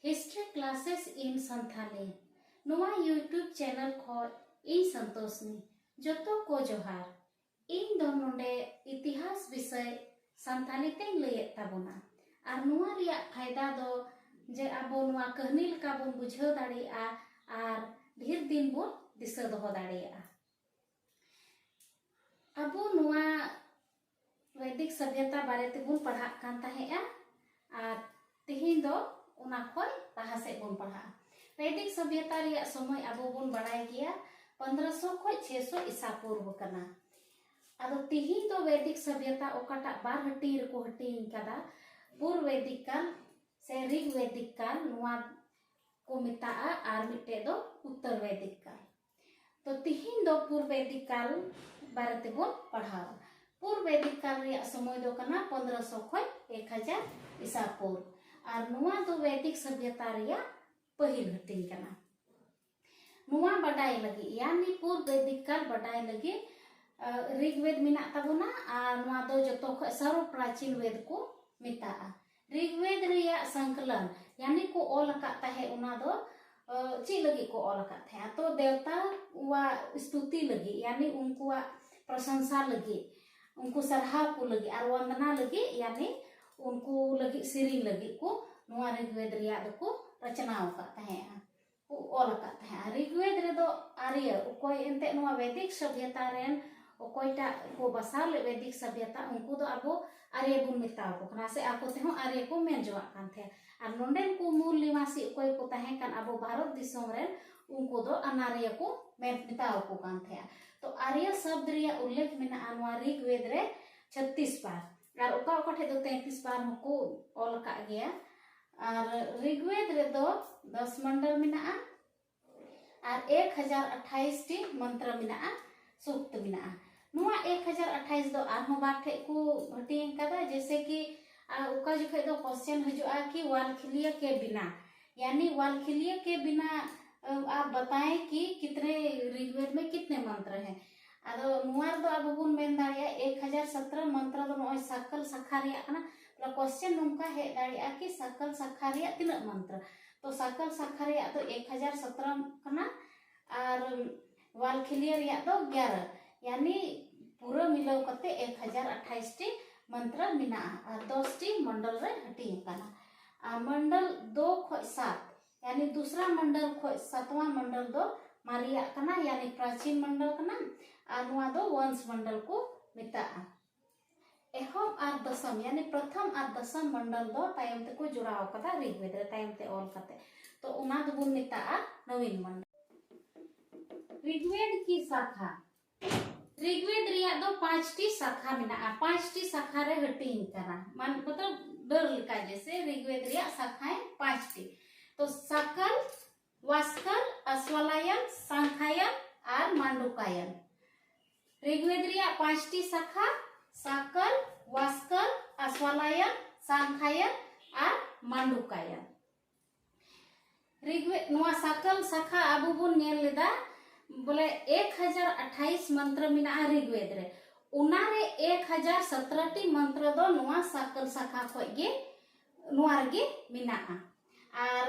History classes in Santhali नुआ YouTube channel खो इन संतोषनी जोतो को जोहार इन दो नोडे इतिहास विषय संथाली ते लैये ताबोना आर नुआ रिया फायदा दो जे आबो नुआ कहानी लका बोन बुझाव दाड़ेया आर ढेर दिन बोन दिशा दोहो दाड़ेया। आबो नुआ वैदिक सभ्यता बारे तेबोन पढ़ा कान ताहेया आर तिहिन दो उना खोय लहा से बोन पढ़ा। वैदिक सभ्यता रिया समय आबो बोन बाड़ाय गिया 1500 खोय 600 ईसा पूर्व कना। आदो तिहिन दो वैदिक सभ्यता ओकाटा बार हटी रको हटिंग कदा पूर्व वैदिक काल से ऋग वैदिक काल नुआ को मिताआ आर मिटे दो उत्तर वैदिक काल। तो तिहिन दो पूर्व वैदिक काल बारे तेबोन पढ़ा। पूर्व वैदिक काल रिया समय दो कना 1500 खोय 1000 ईसा पूर्व आर नुआ दो वैदिक सभ्यता रिया पहिल हटिंग कना। नुआ बडाय लगी यानी पूर्व वैदिक काल बडाय लगी ऋग्वेद मिना ताबोना आर नुआ दो जतो ख सर्व प्राचीन वेद को मिताआ। ऋग्वेद रिया संकलन यानी को ऑल का ताहे उना दो ची लगी को ऑल का थे तो देवता वा स्तुति लगी यानी उनको प्रशंसा लगी उनको सराहा को लगी और वंदना लगी यानी उनको लगी सिरी लगी को नुआ ऋग्वेद रिया दो को रचनाओ का ताहे को ऑल का ताहे। ऋग्वेद रे दो आर्य कोई एंते नुआ वैदिक सभ्यता रेन ओकोयटा को बसाल वैदिक सभ्यता उनको दो आबो आर्य बुन मिताव को कना से आको ते हो आर्य को मेन जोआ कान थे आर नोंडेन को मूल निवासी कोई को ताहे कान आबो भारत दिसोम रेन उनको दो अनार्य को मेन मिताव को कान थे। तो आर्य शब्द रिया उल्लेख मेना नुआ ऋग्वेद रे 36 बार आर ओका ओका ठे दो 33 बार को ऑल का गया आर ऋग्वेद रे दो 10 मंडल मेना आर 1028 टी मंत्र मेना सूक्त मेना। नुआ 1028 दो आर बार ठे को हटिंग कदा जैसे कि उका जखे दो क्वेश्चन हजुआ कि वालखिलिया के बिना यानी वालखिलिया के बिना आप बताएं कि कितने ऋग्वेद में कितने मंत्र हैं। आदो नुआर दो अब बुन मेन दाड़िया 1017 मंत्र दो नोय सकल शाखा रिया कना मतलब क्वेश्चन नुका हे दाड़िया कि सकल शाखा रिया तिना मंत्र तो सकल शाखा रिया तो 1017 कना और वालखिलिया रिया दो 11 यानी पूरा मिलाव कते 1028 टी मंत्र मिना और 10 टी मंडल रे हटी कना। आ मंडल 2 खोय 7 यानी दूसरा मंडल खोय 7वां मंडल दो मारिया कना यानी प्राचीन मंडल कना आ नुआ दो वंश मंडल को मिता। एहम आर दशम यानी प्रथम आर दशम मंडल दो तायम ते को जुड़ाव कदा ऋग्वेद रे तायम ते ऑल कते तो उना दो बुन मिता नवीन मंडल। ऋग्वेद की शाखा ऋग्वेद रिया दो 5 टी शाखा मिना 5 टी शाखा रे हटिंग करा मान मतलब डर लिखा जैसे ऋग्वेद रिया शाखाएं 5 टी तो सकल वास्कर अश्वलायन सांखायन और मांडुकायन। ऋग्वेद रिया 5 टी शाखा सकल वास्कर अश्वलायन सांखायन और मांडुकायन। ऋग्वेद नुआ सकल शाखा आबो बुन नेल लेदा बोले 1028 मंत्र मिना ऋग्वेद रे उना रे 1017 टी मंत्र दो नुआ सकल शाखा खोय गे नुआ गे मिना और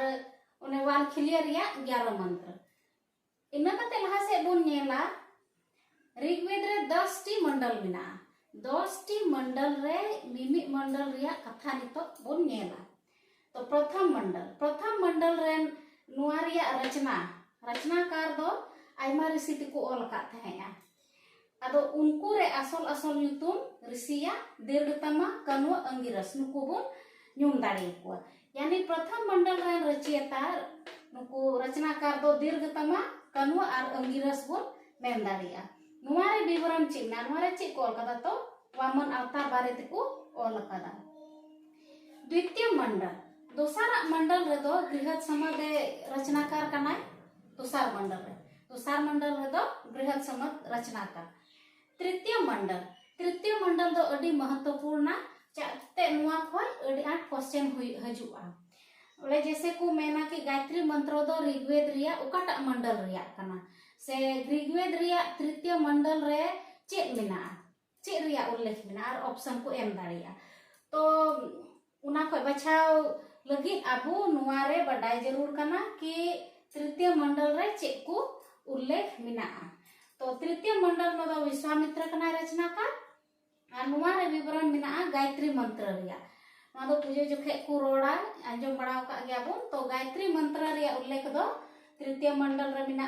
उन्हें वालखिलिया रिया 11 मंत्र इना कते लहा से बुन नेला ऋग्वेद रे 10 टी मंडल मिना 10 टी मंडल रे मिमि मंडल रिया कथा नितो बुन नेला। तो प्रथम मंडल रे नुआ रिया रचनाकार दो आयमा ऋषि को ऑल का थाया आदो उनको रे असल नुतुम ऋषिया दीर्घतमा कन्व अंगिरस नुको बुन न्यूम दाड़े को यानी प्रथम मंडल रे रचयिता नुको रचनाकार दो दीर्घतमा कन्व और अंगिरस बुन मेन दाड़िया। नुआ रे विवरण चिन्ना नुआ रे ची को ऑल कदा तो वामन अवतार बारे ते को ऑल कदा। द्वितीय मंडल दोसारा मंडल रे दो बृहत समद रचनाकार कना दोसार मंडल रे दो बृहत समद रचनाकार। तृतीय मंडल दो अडी महत्वपूर्ण चाते नुआ खोय अडी आठ क्वेश्चन हजुआ बोले जैसे को मेना कि गायत्री मंत्र दो ऋग्वेद रिया ओकाटा मंडल रिया कना से ऋग्वेद रिया तृतीय मंडल रे चेक मिना चे रिया उल्लेख मिना और ऑप्शन को एम दाड़िया तो उना खोय बछाव लगी अबो नुआरे बडाय जरूर कना कि तृतीय मंडल रे चेक को उल्लेख मिना। तो तृतीय मंडल में दो विश्वामित्र कना रचनाकार और नुआरे विवरण मिना गायत्री मंत्र रिया। दो पूजा जोखे को रोड़ा आंजम बड़ाव का गया बोन। तो गायत्री मंत्र रिया उल्लेख दो तृतीय मंडल रे मिना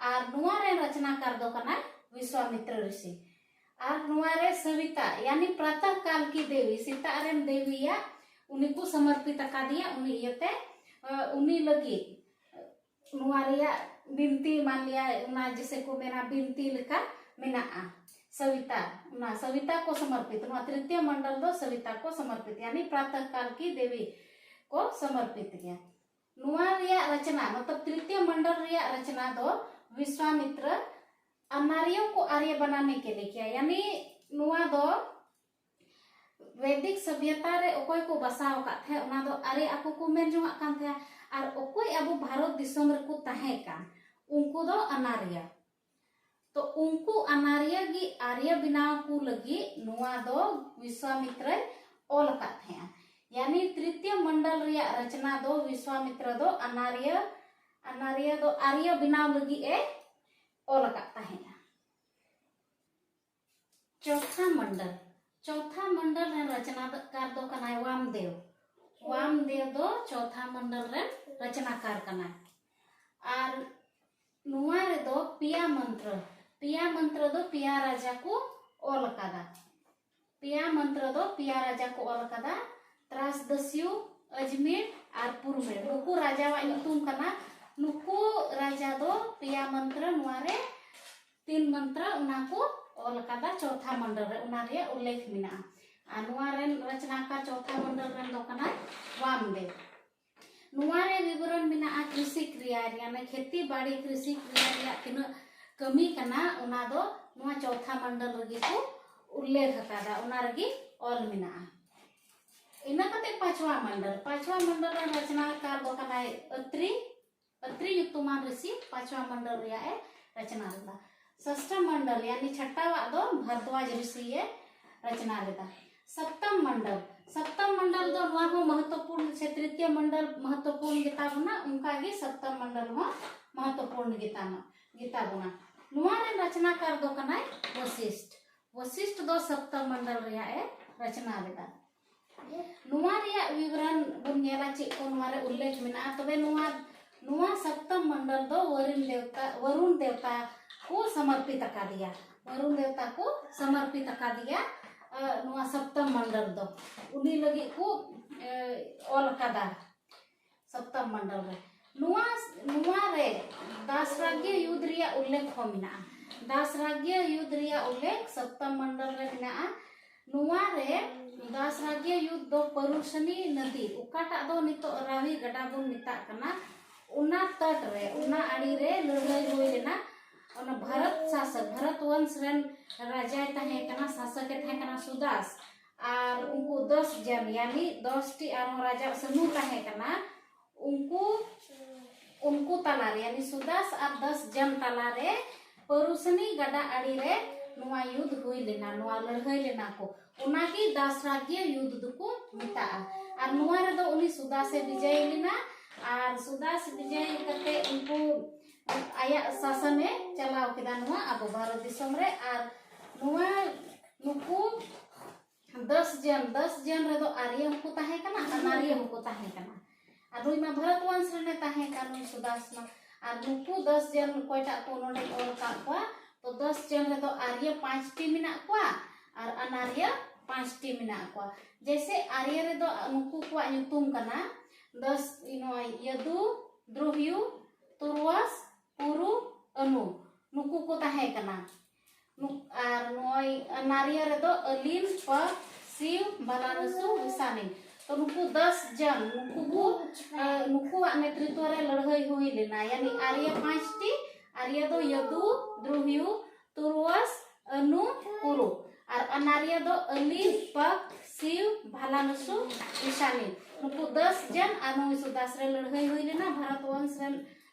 और नुआरे रचनाकार दो कना विश्वामित्र ऋषि। और नुआरे सविता यानी प्रातः काल की देवी सीतारेन देवी या उन्हीं को समर्पित का दिया उन्हीं यते उन्हीं लगी नुआरिया बिनती मान लिया उना जैसे को मेरा बिनती लिखा मेना सविता ना सविता को समर्पित नुआ तृतीय मंडल दो सविता को समर्पित यानी प्रातः काल की देवी को समर्पित किया। नुआरिया रचना मतलब तृतीय मंडल रिया रचना दो विश्वामित्र नारियों को आर्य बनाने के लिए किया। यानी नुआ दो वैदिक सभ्यता रे ओकोय को बसाव का थे उना दो आर्य ako को मेन जोंगा कान थे और ओकोय अबो भारत दिसोम रे को ताहे कान उनको दो अनार्य। तो उनको अनार्य की आर्य बनाव को लगी नुआ दो विश्वामित्र ओल का थे। यानी तृतीय मंडल रिया रचना दो विश्वामित्र दो अनार्य दो आर्य बनाव लगी ए ओल का ताहे। चौथा मंडल रे रचनाकार दो कनाय वामदेव दो चौथा मंडल रे रचनाकार कनाय। और नुआ रे दो पिया मंत्र दो पिया राजा को ओल कादा। पिया मंत्र दो पिया राजा को ओल कादा। त्रासदस्यु अजमेर और पुरमेर नुकु राजा वा नुतुम कना। नुकु राजा दो पिया मंत्र नुआ रे 3 मंत्र उना को ओल कादा चौथा मंडल रे उना रे उल्लेख मिना। नुआ रे रचनाकार चौथा मंडल रे दो कना वामदेव। नुआ रे विवरण मिना कृषि क्रिया यानी खेती बाड़ी कृषि क्रिया रिया तिना कमी कना उना दो नुआ चौथा मंडल रे को उल्लेख कादा उना रे ओल मिना। इना कते पांचवा मंडल रे रचनाकार दो कना अत्रि युक्तमान ऋषि पांचवा मंडल रिया ए रचना लेदा। षष्ठ मंडल यानी छठा वा दो भरद्वाज ऋषि ये रचना लेदा। सप्तम मंडल दो नुआ हो महत्वपूर्ण से तृतीय मंडल महत्वपूर्ण गीता बना उनका भी सप्तम मंडल हो महत्वपूर्ण गीता बना। नुआ रे रचनाकार दो कना वशिष्ठ दो सप्तम मंडल रिया ए रचना लेदा। नुआ रिया विवरण बुन नेला चे को नुआ रे उल्लेख मिना। तबे नुआ सप्तम मंडल दो वरुण देवता को समर्पित का दिया। नुआ सप्तम मंडल दो उन्हीं लगी को ओल कादा सप्तम मंडल रे। नुआ रे दासराज्य युद्ध रिया उल्लेख हो मिना। दासराज्य युद्ध रिया उल्लेख सप्तम मंडल रे मिना। नुआ रे दासराज्य युद्ध दो परुषणी नदी उकाटा दो नितो रावी गडा बोन मिता कना उना तट रे उना आड़ी रे लड़ाई होई लेना। भरत वंश रेन राजा तहे कना शासक तहे कना सुदास और उनको 10 जन यानी 10 टी आरो राजा समूह तहे कना उनको तलारे यानी सुदास और 10 जन तलारे परुषणी गडा आड़ी रे नुआ युद्ध हुई लेना नुआ लड़ाई लेना को उना की दासराज्य युद्ध दुको मिता। और नुआ रे दो उनी सुदास से विजय लेना और सुदास विजय करते उनको आया शासन में चलाव केदा नुआ अब भारत दिसोम रे। और नुआ नुकु 10 जन रे दो आर्य को ताहे कना अनार्य को ताहे कना। और रुई मा भारत वंश रे ताहे कना सुदास मा। और नुकु 10 जन कोइटा को नोडे ओल का को तो 10 जन रे दो आर्य 5 टी मिना को और अनार्य 5 टी मिना को। जैसे आर्य रे दो नुकु को नुतुम कना 10 यदु द्रोह्यु तुरवास पुरु अनु नुकु को ताहे कना। और नोय अनार्य रे दो अलिन प शिव बालानसु विसानी। तो नुकु 10 जन नुकु नेतृत्व रे लड़ाई हुई लेना। यानी आर्य 5 टी आर्य दो यदु द्रोह्यु तुरवास अनु पुरु और अनार्य दो अलिन प शिव बालानसु विसानी। नुकु 10 जन आनु सुदास रे लड़ाई हुई लेना। भारत वंश रे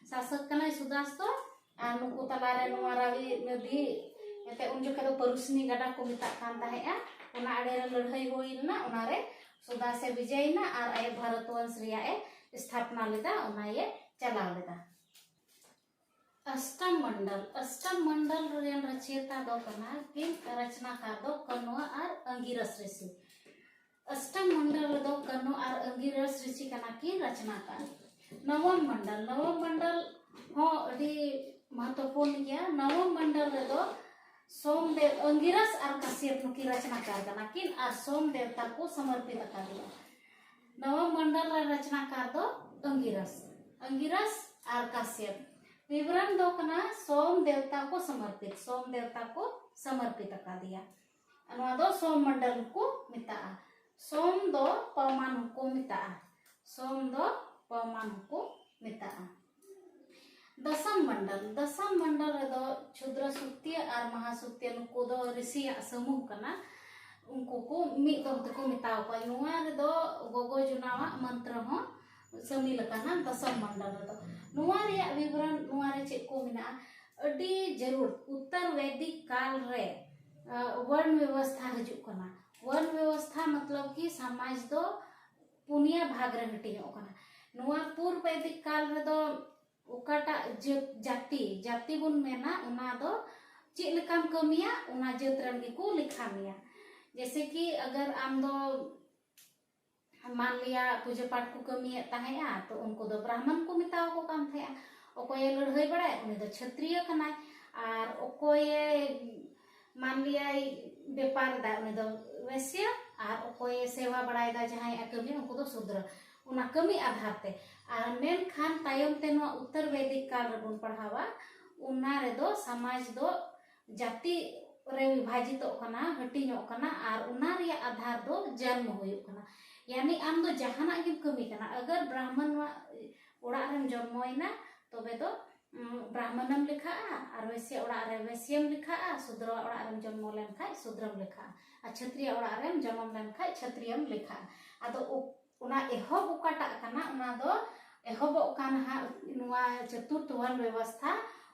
शासक कना सुदास तो नुकु तलारे नुआ रावी नदी एते उन जोखे दो परुषनी गडा को मिता कान ताहेआ उना आड़े रे लड़ाई होई लेना। उना रे सुदा से विजयना और आय भारतवंश रिया स्थापना लेदा उना ये चलाव लेदा। अष्टम मंडल रेन रचयिता दो कना किन रचनाकार दो कन्वा और अंगिरस ऋषि। अष्टम मंडल दो कन्वा और अंगिरस ऋषि कना किन रचनाकार। नवम मंडल हो अभी महत्वपूर्ण गया। नवम मंडल रे दो सोमदेव अंगिरस और कश्यप की रचनाकार कना किन और सोम देवता को समर्पित कर दिया। नवम मंडल रे रचनाकार दो अंगिरस और कश्यप। विवरण दो कना सोम देवता को समर्पित कर दिया। अनुवा दो सोम मंडल को मिता। सोम दो परमाणु को मिता। दसम मंडल रे दो क्षुद्र सुक्तिय और महासुक्तिय नुको दो ऋषि समूह कना उनको को मिद को मिताव को। नुआ रे दो गोगो जुनावा मंत्र हो समील कना दसम मंडल रे दो। नुआ रे विवरण नुआ रे चेक को मिना अडी जरूर उत्तर वैदिक काल रे वर्ण व्यवस्था हजू कना। वर्ण व्यवस्था मतलब कि समाज दो पुनिया भाग रे हटियो कना। नुआ पूर्व वैदिक काल रे दो उकाटा जाति बुन मेना उना दो चेक लेकाम कमिया उना जात रन को लिखा मिया। जैसे कि अगर आम दो मान लिया पूजा पाठ को कमिया तहेया तो उनको दो ब्राह्मण को मिताव को काम थे। ओकोय लड़ाई बड़ाय उनी दो क्षत्रिय कनाय और ओकोय मान लिया व्यापार दा उनी दो वैश्य और ओकोय सेवा बड़ाय दा जहां कमी उनको दो शूद्र उना कमी आधार ते। और मेन खान तायम ते नो उत्तर वैदिक काल रे बन पढ़ावा उना रे दो समाज दो जाति रे विभाजित कना हटिनो कना और उना रे आधार दो जन्म होयो कना। यानी आम दो जहाना गिम कमी कना। अगर ब्राह्मण ओड़ा रेम जन्मोइना तबे दो ब्राह्मणम लिखा और वैश्य ओड़ा रे वैश्यम लिखा शूद्र ओड़ा रेम जन्म लेन खाय शूद्रम लिखा और क्षत्रिय ओड़ा रेम जन्म लेन खाय क्षत्रियम लिखा। आदो उना एहब उकाटा कना उना दो एहब कान हा नुआ चतुर्थ वर्ण व्यवस्था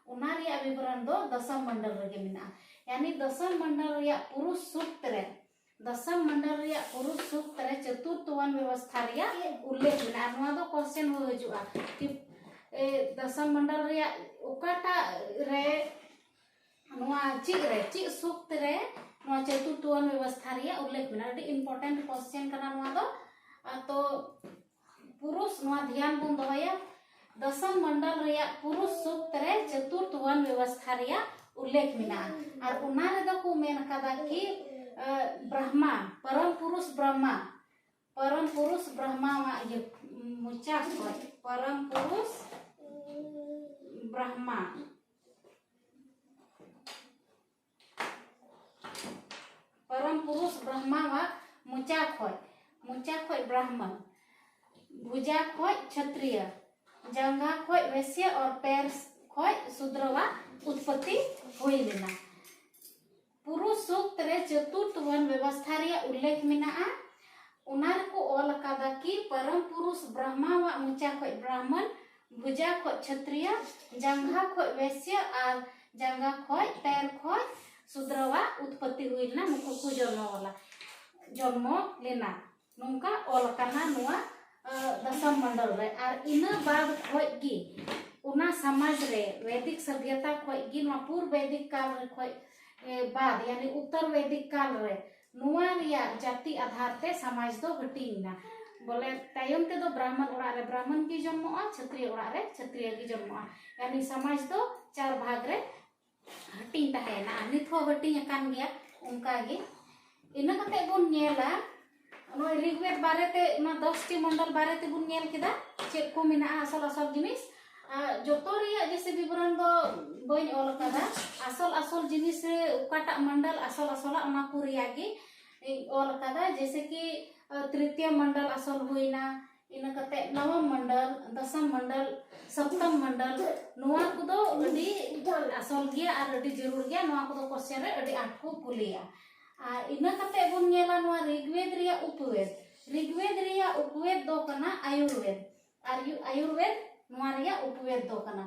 उना रे विवरण दो दसम मंडल रे मिना। यानी दसम मंडल रे पुरुष सूक्त रे चतुर्थ वर्ण व्यवस्था रे उल्लेख मिना। नुआ दो क्वेश्चन हो हजुआ कि दसम मंडल रे उकाटा रे नुआ ची सूक्त रे नुआ चतुर्थ वर्ण व्यवस्था रे उल्लेख मिना। अति इंपोर्टेंट क्वेश्चन कना नुआ दो। तो पुरुष नुआ ध्यान बन दोया दसम मंडल रे पुरुष सूक्त रे चतुर्थ वर्ण व्यवस्था रे उल्लेख मिना। और उना रे दो को मेन कदा कि ब्रह्मा परम पुरुष ब्रह्मा वा ये मुचा को परम पुरुष ब्रह्मा वा मुचा खोय ब्राह्मण भुजा खोय क्षत्रिय जंगा खोय वैश्य और पैर खोय शूद्र वा उत्पत्ति होई लेना। पुरुष सूक्त रे चतुर्थ वर्ण व्यवस्था रे उल्लेख मिना। उनार को ओल कादा कि परम पुरुष ब्रह्मा वा मुचा खोय ब्राह्मण भुजा खोय क्षत्रिय जंगा खोय वैश्य और जंगा खोय पैर खोय शूद्र वा उत्पत्ति हुई लेना। नुको को जन्म लेना नुका ओल काना नुआ दसम मंडल रे। और इना बाद खोय गी उना समाज रे वैदिक सभ्यता खोय गी नुआ पूर्व वैदिक काल रे खोय बाद यानी उत्तर वैदिक काल रे नुआ रिया जाति आधार ते समाज दो हटिना। बोले तायम ते दो ब्राह्मण ओड़ा रे ब्राह्मण की जन्मोआ क्षत्रिय ओड़ा रे क्षत्रिय की जन्मोआ। यानी समाज दो चार भाग रे हटिन तहेना। नित हो हटिन कान गया उनका गे। इना कते बोन नेला नो ऋग्वेद बारे ते ना 10 टी मंडल बारे ते बुन नेल केदा चेक को मिना असल जिनिस जोतो रिया जैसे विवरण दो बइन ओल कदा असल जिनिस रे उकाटा मंडल असल ओना को रिया गे ओल कदा। जैसे कि तृतीय मंडल असल हुईना इना कते नवम मंडल दसम मंडल सप्तम मंडल नुआ को दो अडी असल गया और अडी जरूर गया। नुआ को दो क्वेश्चन रे अडी आठ को पुलिया। और इना कते बुन नेला नुआ ऋग्वेद रिया उपवेद दो कना आयुर्वेद और आयुर्वेद नुआ रिया उपवेद दो कना।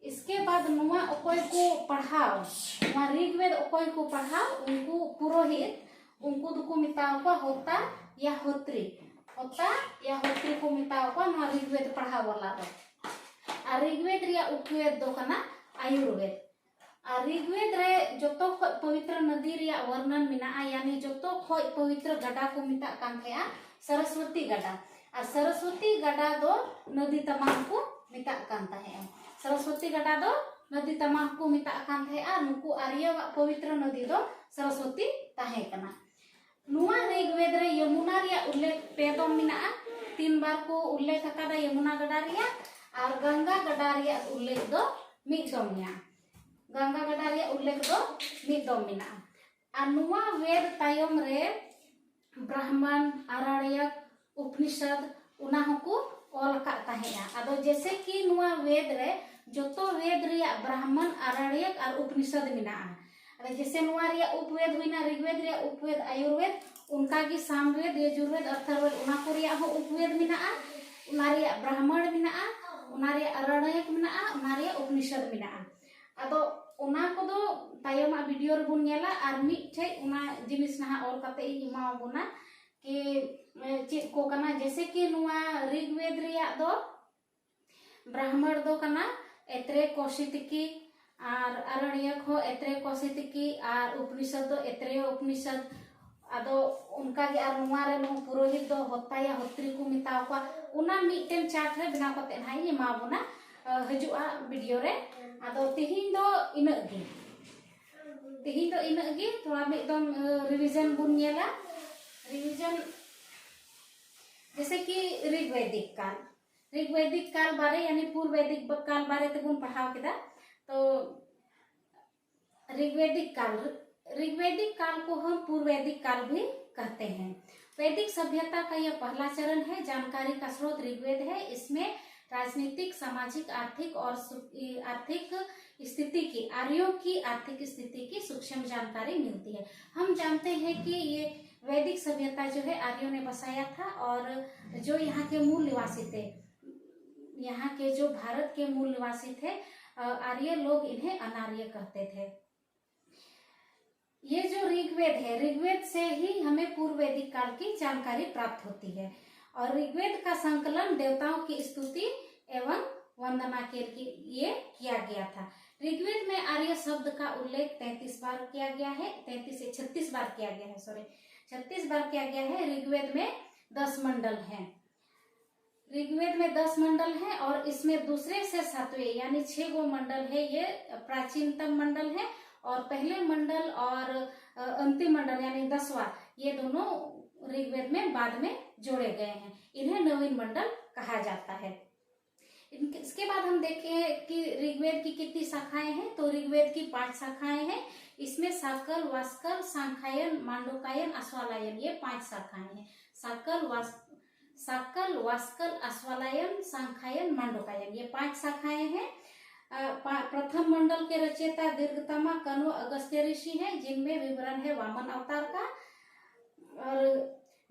इसके बाद नुआ ओकोय को पढ़ाओ नुआ ऋग्वेद ओकोय को पढ़ाओ उनको पुरोहित उनको दुको मिताव को होता या होत्री होता या होत्री को मिताव को ना ऋग्वेद पढ़ा वाला दो आ ऋग्वेद रिया उपवेद दो कना आयुर्वेद आ ऋग्वेद रे जोतो खो पवित्र नदी रिया वर्णन मिना यानी जोतो खो पवित्र गड़ा को मिता कान थे सरस्वती गड़ा और सरस्वती गड़ा दो नदी तमाम को मिता कान है सरस्वती गड़ा दो नदी तमाम को मिता कान थे आ नुकु आर्य पवित्र नदी दो सरस्वती ताहे कना नुआ ऋग्वेद रे यमुना रिया उल्लेख पेदम मिना 3 बार को उल्लेख अकादा यमुना गड़ा रिया और गंगा गड़ा रिया उल्लेख दो मिदम मिया गंगा गड़ा रिया उल्लेख दो मिदम मिना आ नुआ वेद तायम रे ब्राह्मण आरण्यक उपनिषद उना हको ऑल का ताहेया आदो जैसे कि नुआ वेद रे जोतो वेद रिया ब्राह्मण आरण्यक और उपनिषद मिना जैसे नुआ रिया उपवेद हुईना ऋग्वेद रिया उपवेद आयुर्वेद उनका की सामवेद यजुर्वेद अथर्ववेद उना को रिया हो उपवेद मिना उना रिया ब्राह्मण मिना उना रिया आरण्यक मिना उना रिया उपनिषद मिना आदो उना को दो तायमा वीडियो रे बुन नेला आर मिठे उना जिनिस ना ऑल काते इमा बुना कि चेक को कना जैसे कि नुआ ऋग्वेद रिया दो ब्राह्मण दो कना एत्रे कौशितिकी और आरण्यक हो एत्रे कौशितिकी और उपनिषद दो एत्रे उपनिषद आदो उनका के आर नुआ रे नु पुरोहित दो होता या होत्री को मिताव को उना मिटेन चार्ट रे बिना कते हाई मा बुना हजुआ वीडियो रे आदो तिहिन दो इनग गे थोड़ा एकदम रिवीजन बुन नेला रिवीजन जैसे कि ऋग्वैदिक काल बारे यानी पूर्व वैदिक काल बारे ते बुन पढ़ाव केदा तो ऋग्वैदिक काल को हम पूर्व वैदिक काल भी कहते हैं। वैदिक सभ्यता का यह पहला चरण है। जानकारी का स्रोत ऋग्वेद है। इसमें राजनीतिक सामाजिक आर्थिक और आर्थिक स्थिति की आर्यों की आर्थिक स्थिति की सूक्ष्म जानकारी मिलती है। हम जानते हैं कि ये वैदिक सभ्यता जो है आर्यों ने बसाया था और जो यहाँ के मूल निवासी थे, यहाँ के जो भारत के मूल निवासी थे आर्य लोग इन्हें अनार्य कहते थे। ये जो ऋग्वेद है, ऋग्वेद से ही हमें पूर्व वैदिक काल की जानकारी प्राप्त होती है और ऋग्वेद का संकलन देवताओं की स्तुति एवं वंदना के लिए किया गया था। ऋग्वेद में आर्य शब्द का उल्लेख 33 बार किया गया है, 33 से 36 बार किया गया है, 36 बार किया गया है। ऋग्वेद में 10 मंडल हैं। ऋग्वेद में 10 मंडल हैं और इसमें दूसरे से 7वें यानी 6 गो मंडल है। ये प्राचीनतम मंडल है और पहले मंडल और अंतिम मंडल यानी 10वां ये दोनों ऋग्वेद में बाद में जोड़े गए हैं। इन्हें नवीन मंडल कहा जाता है। इसके बाद हम देखें कि ऋग्वेद की कितनी शाखाएं हैं। तो ऋग्वेद की 5 शाखाएं हैं। इसमें साकल, वास्कल, सांख्यायन, मांडूकायन, अश्वालायन ये 5 शाखाएं हैं। साकल, वास्कल, अश्वालायन, सांख्यायन, मांडूकायन ये 5 शाखाएं हैं। प्रथम मंडल के रचयिता दीर्घतमा कण्व अगस्त्य ऋषि हैं, जिनमें विवरण है वामन अवतार का। और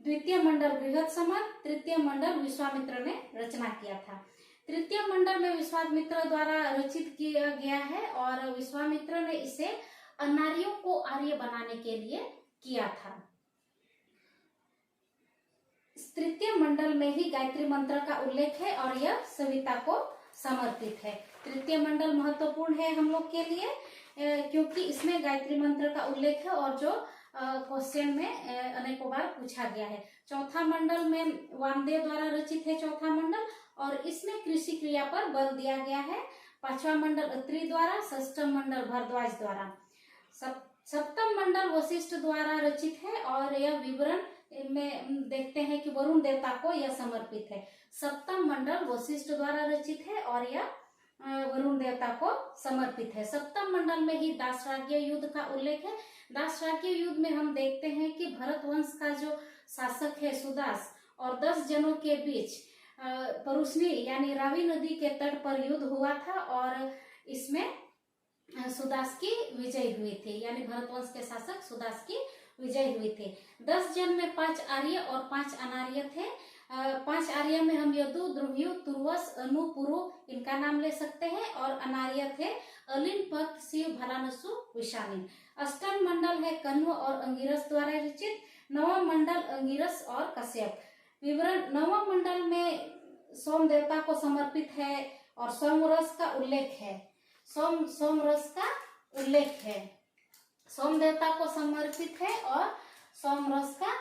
द्वितीय मंडल बृहत्समन, तृतीय मंडल विश्वामित्र ने रचना किया था। तृतीय मंडल में विश्वामित्र द्वारा रचित किया गया है और विश्वामित्र ने इसे अनार्यों को आर्य बनाने के लिए किया था। तृतीय मंडल में ही गायत्री मंत्र का उल्लेख है और यह सविता को समर्पित है। तृतीय मंडल महत्वपूर्ण है हम लोग के लिए क्योंकि इसमें गायत्री मंत्र का उल्लेख है और जो क्वेश्चन में अनेकों बार पूछा गया है। चौथा मंडल में वामदेव द्वारा रचित है चौथा मंडल और इसमें कृषि क्रिया पर बल दिया गया है। 5वां मंडल अत्रि द्वारा, 6वां मंडल भरद्वाज द्वारा, 7वां मंडल वशिष्ठ द्वारा रचित है और यह विवरण में देखते हैं कि वरुण देवता को यह समर्पित है। 7वां मंडल वशिष्ठ द्वारा रचित है और यह वरुण देवता को समर्पित है। 7वां मंडल में ही दासराज्य युद्ध का उल्लेख है। दासराज्य युद्ध में हम देखते हैं कि भरत वंश का जो शासक है सुदास और 10 जनों के बीच परुष्णी यानी रावी नदी के तट पर युद्ध हुआ था और इसमें सुदास की विजय हुई थी, यानी भरत वंश के शासक सुदास की विजय हुई थी। 10 जन में 5 आर्य और 5 अनार्य थे। 5 आर्य में हम यदु, द्रुह्यु, तुर्वस, अनु, पुरु इनका नाम ले सकते हैं और अनार्य थे अलिन, पक्ष, शिव, भलानसु, विशालिन। 8वां मंडल है कण्व और अंगिरस द्वारा रचित। नवा मंडल अंगिरस और कश्यप। विवरण, नवा मंडल में सोम देवता को समर्पित है और सोमरस का उल्लेख है। सोमरस का उल्लेख है, सोम देवता को समर्पित है और सोमरस का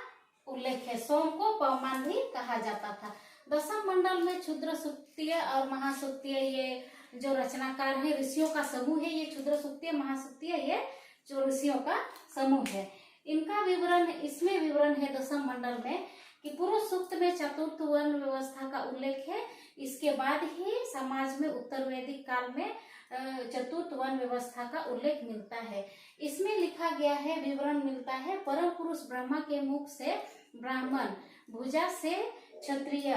उल्लेख है। सोम को पवमान भी कहा जाता था। दशम मंडल में क्षुद्र सूक्तीय और महासूक्तीय, ये जो रचनाकार है, ऋषियों का समूह है। ये क्षुद्र सूक्तीय, महासूक्तीय, ये जो ऋषियों का समूह है, इनका विवरण, इसमें विवरण है दशम मंडल में कि पुरुष सूक्त में चतुर्थ वर्ण व्यवस्था का उल्लेख है। इसके बाद ही समाज में उत्तर वैदिक काल में चतुर्थ वर्ण व्यवस्था का उल्लेख मिलता है। इसमें लिखा गया है, विवरण मिलता है, परम पुरुष ब्रह्मा के मुख से ब्राह्मण, भुजा से क्षत्रिय,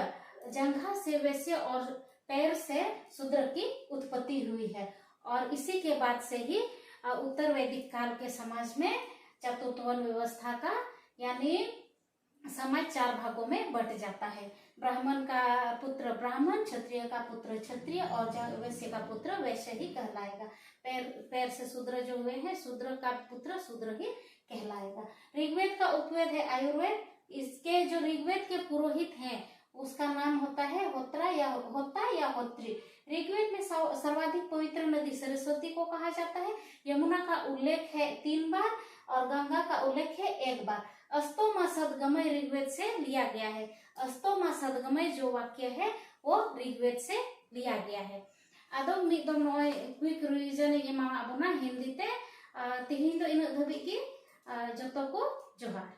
जंघा से वैश्य और पैर से शूद्र की उत्पत्ति हुई है। और इसी के बाद से ही उत्तर वैदिक काल के समाज में चतुर्थ वर्ण व्यवस्था का, यानी समाज 4 भागों में बट जाता है। ब्राह्मण का पुत्र ब्राह्मण, क्षत्रिय का पुत्र क्षत्रिय और वैश्य का पुत्र वैश्य ही कहलाएगा। पैर से शूद्र जो हुए हैं, शूद्र का पुत्र शूद्र ही कहलाएगा। ऋग्वेद का उपवेद है आयुर्वेद। इसके जो ऋग्वेद के पुरोहित हैं उसका नाम होता है होता या होत्री। ऋग्वेद में सर्वाधिक पवित्र नदी सरस्वती को कहा जाता है। यमुना का उल्लेख है 3 बार और गंगा का उल्लेख है 1 बार। अस्तोमा सदगमय ऋग्वेद से लिया गया है। अस्तोमा सदगमय जो वाक्य है वो ऋग्वेद से लिया गया है। आदो मिदम नय क्विक रिविजन ये मामा अबना हिंदी ते तिहिं दो इना धबी की जतो को जोहार।